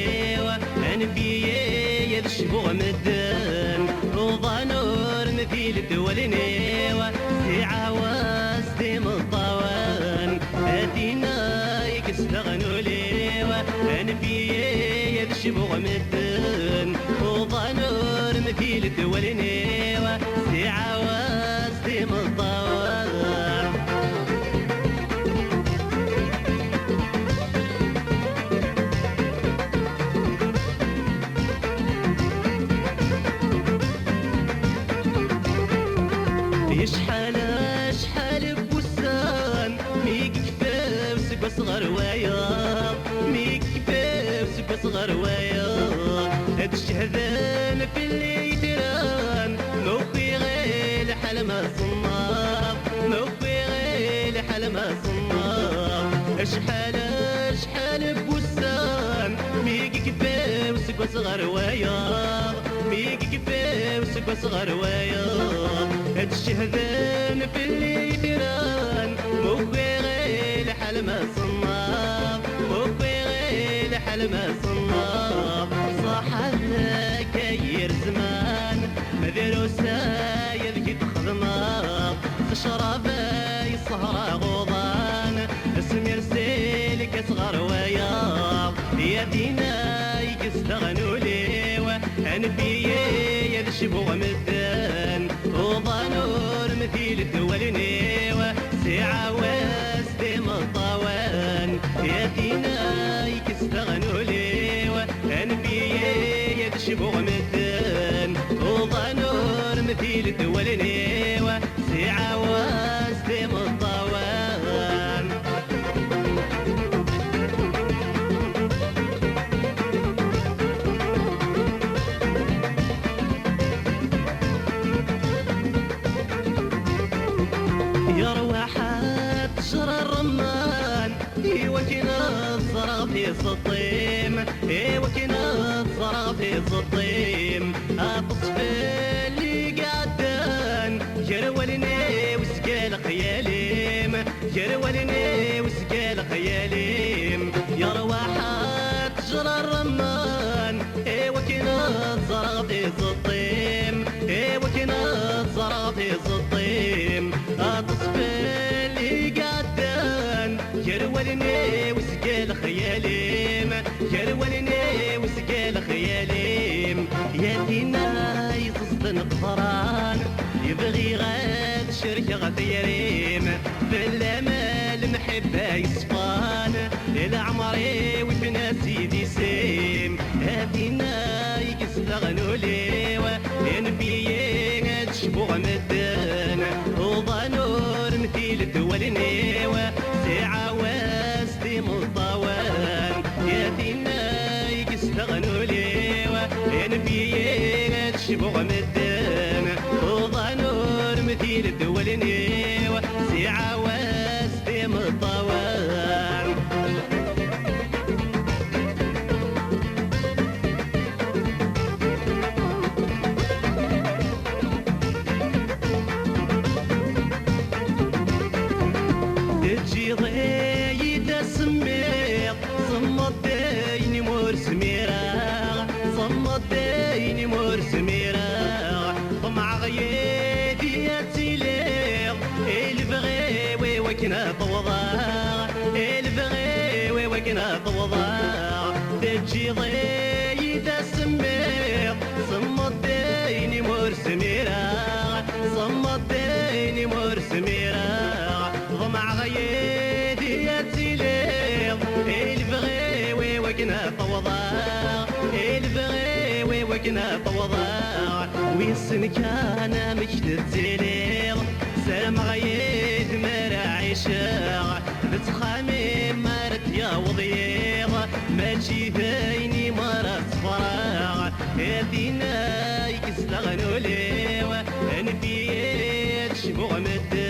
ليوا انبيا يشبغ مدن روضا نور مثيل الدول نيوا عواز ديم الطوان ادينا يكستغنوا ليوا انبيا يشبغ مدن روضا نور مثيل الدول نيوا عواز ديم الطوان شحال بوسان ميك كفاف سكوا صغر ويا ميك كفاف سكوا صغر ويا هاد الشهدان في اللي يدران موفي غير حال ما صناب موفي غير حال ما صناب شحال بوسان ميك كفاف سكوا صغر ويا ميك كفاف سكوا صغر ويا هاد الشهدان في اللي يدران موفي غير حال ما صناب موفي غير حال ما صناب صاحب كاير زمان مدروسة يذكي تخدماب تشرب يسهر غضان اسمي رسيلك صغر ويا يا دينا يستغنوا ليوا انبيا يشبغ مدان روضا نور مثيل الدول نيوا عواز ديم الطوان يا دينا يستغنوا ليوا انبيا يشبغ مدان روضا نور مثيل الدول نيوا عواز ديم الطوان يا رواحات جرى الرمان ايوا كينا الزرع في الصطيم ايوا كينا الزرع في الصطيم الطفل اللي قعدان جرولني وسقال خياليم جرولني وسقال خياليم يا رواحات جرى الرمان ايوا كينا الزرع في الصطيم ايوا كينا الزرع في الصطيم الطفل اللي قعدان جرولني وسقال خياليم جرولني وسقال خياليم يا دينا يصدن قطران يبغي غاد شركة غثيريم بالامال محبة يصفان العمري وفينا سيدي سيم يا دينا يستغنوا ليوا انبيا تشبغ مدان روضا نور مثيل الدول نيوا عواز ديم الطوان يا دينا يستغنوا ليوا انبيا تشبغ مدان روضا نور مثيل الدول نيوا عواز ديم الطوان تجي ضيدة سميق صمت ديني مور سميرا صمت ديني مور سميرا طمع غيدي يتليق البغي وكنا طوضا البغي وكنا طوضا تجي ضيدة سميق صمت ديني مور سميرا صمت ديني مور سميرا ضمع غيدي يتليق البغي وكنا طوضا البغي وكنا طوضا ويسن كان مجد تليق سلام غيد مراعي شاع بتخامي مرت يا وضيق ماشي ثيني مرت فراغ يا دينا يستغنوا ليوا انبيا تشبغ مد